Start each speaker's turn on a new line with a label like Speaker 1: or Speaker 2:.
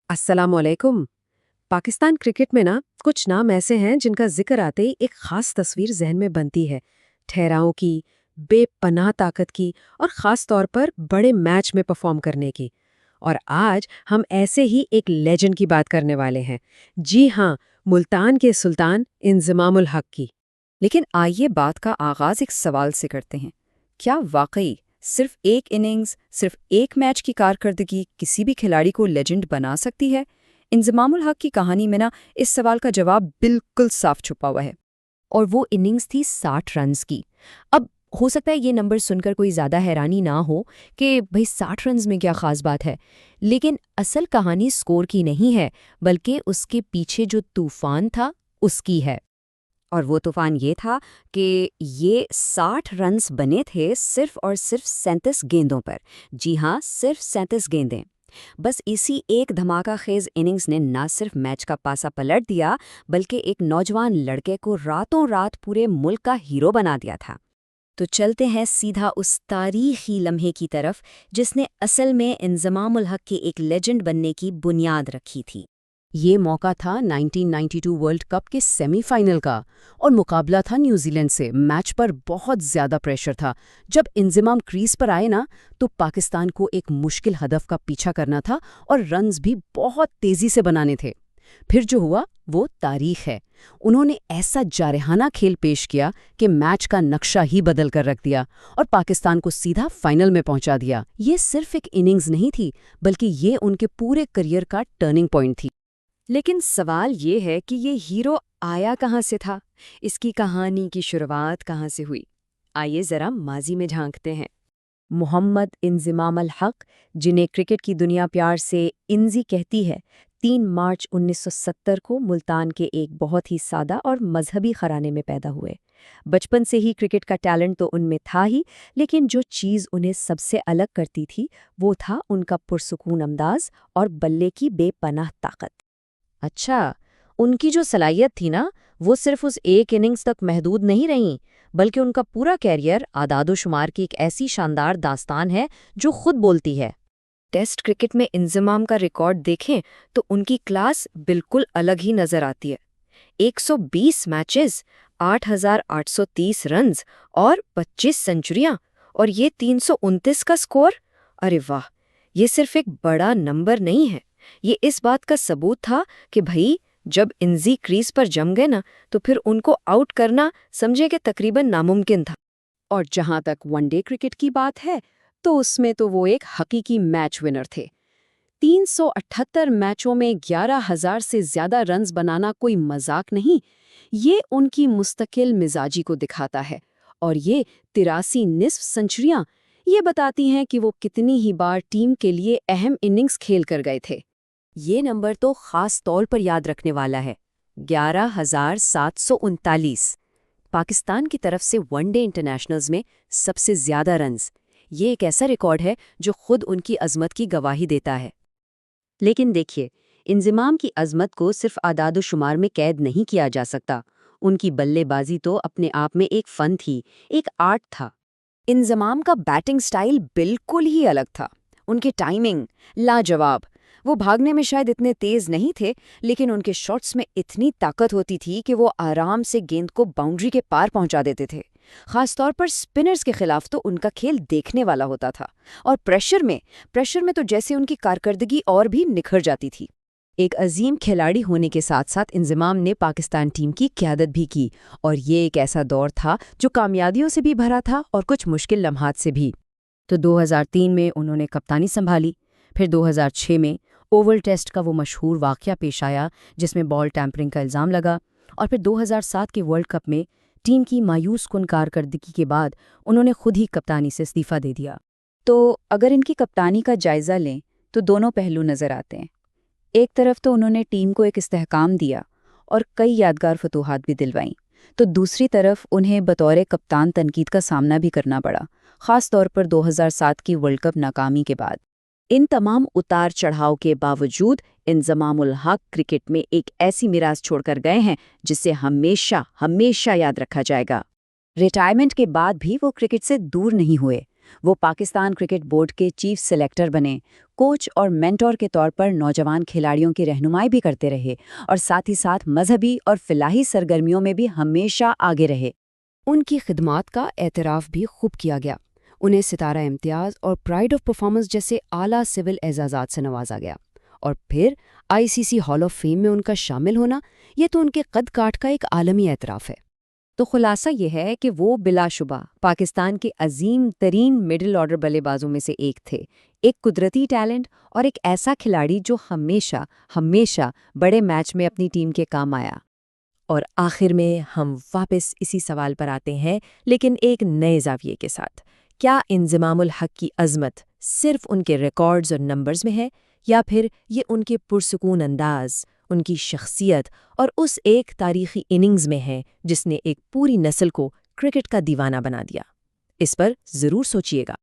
Speaker 1: अस्सलामुअलैकुम। पाकिस्तान क्रिकेट में ना कुछ नाम ऐसे हैं जिनका जिक्र आते ही एक खास तस्वीर जहन में बनती है। ठहराव की, बेपनाह ताकत की और ख़ास तौर पर बड़े मैच में परफॉर्म करने की। और आज हम ऐसे ही एक लेजेंड की बात करने वाले हैं। जी हाँ, मुल्तान के सुल्तान इंजमामुल हक की।
Speaker 2: लेकिन आइए बात का आगाज एक सवाल से करते हैं। क्या वाकई सिर्फ एक इनिंग्स, सिर्फ एक मैच की कारकर्दगी किसी भी खिलाड़ी को लेजेंड बना सकती है? इंजमामुल हक की कहानी में ना इस सवाल का जवाब बिल्कुल साफ छुपा हुआ है।
Speaker 3: और वो इनिंग्स थी 60 रन्स की। अब हो सकता है ये नंबर सुनकर कोई ज़्यादा हैरानी ना हो कि भाई 60 रन्स में क्या ख़ास बात है, लेकिन असल कहानी स्कोर की नहीं है, बल्कि उसके पीछे जो तूफान था उसकी है।
Speaker 2: और वो तूफान ये था कि ये 60 रन्स बने थे सिर्फ और सिर्फ 37 गेंदों पर। जी हाँ, सिर्फ 37 गेंदें। बस इसी एक धमाका-खेज इनिंग्स ने न सिर्फ मैच का पासा पलट दिया, बल्कि एक नौजवान लड़के को रातों रात पूरे मुल्क का हीरो बना दिया था। तो चलते हैं सीधा उस तारीखी लम्हे की तरफ जिसने असल में इंजमामुल हक के एक लेजेंड बनने की बुनियाद रखी थी।
Speaker 3: ये मौका था 1992 वर्ल्ड कप के सेमीफाइनल का और मुकाबला था न्यूजीलैंड से। मैच पर बहुत ज़्यादा प्रेशर था। जब इंजमाम क्रीज पर आए ना, तो पाकिस्तान को एक मुश्किल हदफ का पीछा करना था और रन्स भी बहुत तेज़ी से बनाने थे। फिर जो हुआ वो तारीख है। उन्होंने ऐसा जारहाना खेल पेश किया कि मैच का नक्शा ही बदल कर रख दिया और पाकिस्तान को सीधा फाइनल में पहुंचा दिया। ये सिर्फ एक इनिंग्स नहीं थी, बल्कि ये उनके पूरे करियर का टर्निंग पॉइंट थी।
Speaker 2: लेकिन सवाल ये है कि ये हीरो आया कहाँ से था? इसकी कहानी की शुरुआत कहाँ से हुई? आइए ज़रा माजी में झांकते हैं।
Speaker 3: मोहम्मद इंज़िमाम अल हक, जिन्हें क्रिकेट की दुनिया प्यार से इंजी कहती है, 3 मार्च 1970 को मुल्तान के एक बहुत ही सादा और मजहबी घराने में पैदा हुए। बचपन से ही क्रिकेट का टैलेंट तो उनमें था ही, लेकिन जो चीज़ उन्हें सबसे अलग करती थी वो था उनका पुरसुकून अंदाज और बल्ले की बेपनाह ताकत।
Speaker 4: अच्छा, उनकी जो सलाहियत थी ना, वो सिर्फ उस एक इनिंग्स तक महदूद नहीं रहीं, बल्कि उनका पूरा कैरियर आदादो-शुमार की एक ऐसी शानदार दास्तान है जो खुद बोलती है।
Speaker 2: टेस्ट क्रिकेट में इंजमाम का रिकॉर्ड देखें तो उनकी क्लास बिल्कुल अलग ही नजर आती है। 120 मैचेस, 8,830 रन्स और 25 सेंचुरियां, और ये 329 का स्कोर। अरे वाह, ये सिर्फ एक बड़ा नंबर नहीं है, ये इस बात का सबूत था कि भाई जब इंजी क्रीज पर जम गए ना, तो फिर उनको आउट करना समझे कि तकरीबन नामुमकिन था।
Speaker 1: और जहां तक वनडे क्रिकेट की बात है, तो उसमें तो वो एक हकीकी मैच विनर थे। 378 मैचों में 11,000 से ज्यादा रन्स बनाना कोई मजाक नहीं। ये उनकी मुस्तकिल मिजाजी को दिखाता है। और ये 83 निस्फ सेंचुरियां, ये बताती हैं कि वो कितनी ही बार टीम के लिए अहम इनिंग्स खेल कर गए थे।
Speaker 3: ये नंबर तो खास तौर पर याद रखने वाला है, 11,739। पाकिस्तान की तरफ से वनडे इंटरनेशनल्स में सबसे ज्यादा रन्स। ये एक ऐसा रिकॉर्ड है जो खुद उनकी अजमत की गवाही देता है।
Speaker 4: लेकिन देखिए, इंज़िमाम की अज़मत को सिर्फ आदाद-ओ-शुमार में कैद नहीं किया जा सकता। उनकी बल्लेबाजी तो अपने आप में एक फ़न थी, एक आर्ट था।
Speaker 2: इंजमाम का बैटिंग स्टाइल बिल्कुल ही अलग था। उनकी टाइमिंग लाजवाब। वो भागने में शायद इतने तेज नहीं थे, लेकिन उनके शॉट्स में इतनी ताकत होती थी कि वो आराम से गेंद को बाउंड्री के पार पहुंचा देते थे। खासतौर पर स्पिनर्स के खिलाफ तो उनका खेल देखने वाला होता था। और प्रेशर में तो जैसे उनकी कारकर्दगी और भी निखर जाती थी।
Speaker 3: एक अजीम खिलाड़ी होने के साथ साथ इंज़िमाम ने पाकिस्तान टीम की क़यादत भी की, और ये एक ऐसा दौर था जो कामयाबियों से भी भरा था और कुछ मुश्किल लम्हात से भी। तो 2003 में उन्होंने कप्तानी संभाली। फिर 2006 में ओवल टेस्ट का वो मशहूर वाक़या पेश आया जिसमें बॉल टैंपरिंग का इल्ज़ाम लगा। और फिर 2007 के वर्ल्ड कप में टीम की मायूस कुन कारकर्दगी के बाद उन्होंने खुद ही कप्तानी से इस्तीफ़ा दे दिया।
Speaker 2: तो अगर इनकी कप्तानी का जायजा लें तो दोनों पहलू नजर आते हैं। एक तरफ तो उन्होंने टीम को एक इस्तेहकाम दिया और कई यादगार फतूहात भी दिलवाईं, तो दूसरी तरफ उन्हें बतौर कप्तान तनकीद का सामना भी करना पड़ा, खास तौर पर 2007 की वर्ल्ड कप नाकामी के बाद।
Speaker 3: इन तमाम उतार चढ़ाव के बावजूद इंज़मामुल हक क्रिकेट में एक ऐसी मिराज छोड़कर गए हैं जिसे हमेशा हमेशा याद रखा जाएगा। रिटायरमेंट के बाद भी वो क्रिकेट से दूर नहीं हुए।
Speaker 2: वो पाकिस्तान क्रिकेट बोर्ड के चीफ सेलेक्टर बने, कोच और मेंटोर के तौर पर नौजवान खिलाड़ियों की रहनुमाई भी करते रहे और साथ ही साथ मजहबी और फिलाही सरगर्मियों में भी हमेशा आगे रहे।
Speaker 3: उनकी खिदमात का एतराफ़ भी खूब किया गया। उन्हें सितारा इम्तियाज़ और प्राइड ऑफ परफॉर्मेंस जैसे आला सिविल एजाज़ात से नवाजा गया। और फिर आईसीसी हॉल ऑफ फेम में उनका शामिल होना, ये तो उनके कद काठ का एक आलमी एतराफ़ है।
Speaker 1: तो खुलासा ये है कि वो बिलाशुबा पाकिस्तान के अजीम तरीन मिडिल ऑर्डर बल्लेबाजों में से एक थे, एक कुदरती टैलेंट और एक ऐसा खिलाड़ी जो हमेशा हमेशा बड़े मैच में अपनी टीम के काम आया।
Speaker 4: और आखिर में हम वापस इसी सवाल पर आते हैं, लेकिन एक नए ज़ाविये के साथ। क्या इंज़िमामुल हक की अज़मत सिर्फ उनके रिकॉर्ड्स और नंबर्स में है, या फिर ये उनके पुरसुकून अंदाज, उनकी शख्सियत और उस एक तारीखी इनिंग्स में है जिसने एक पूरी नस्ल को क्रिकेट का दीवाना बना दिया? इस पर ज़रूर सोचिएगा।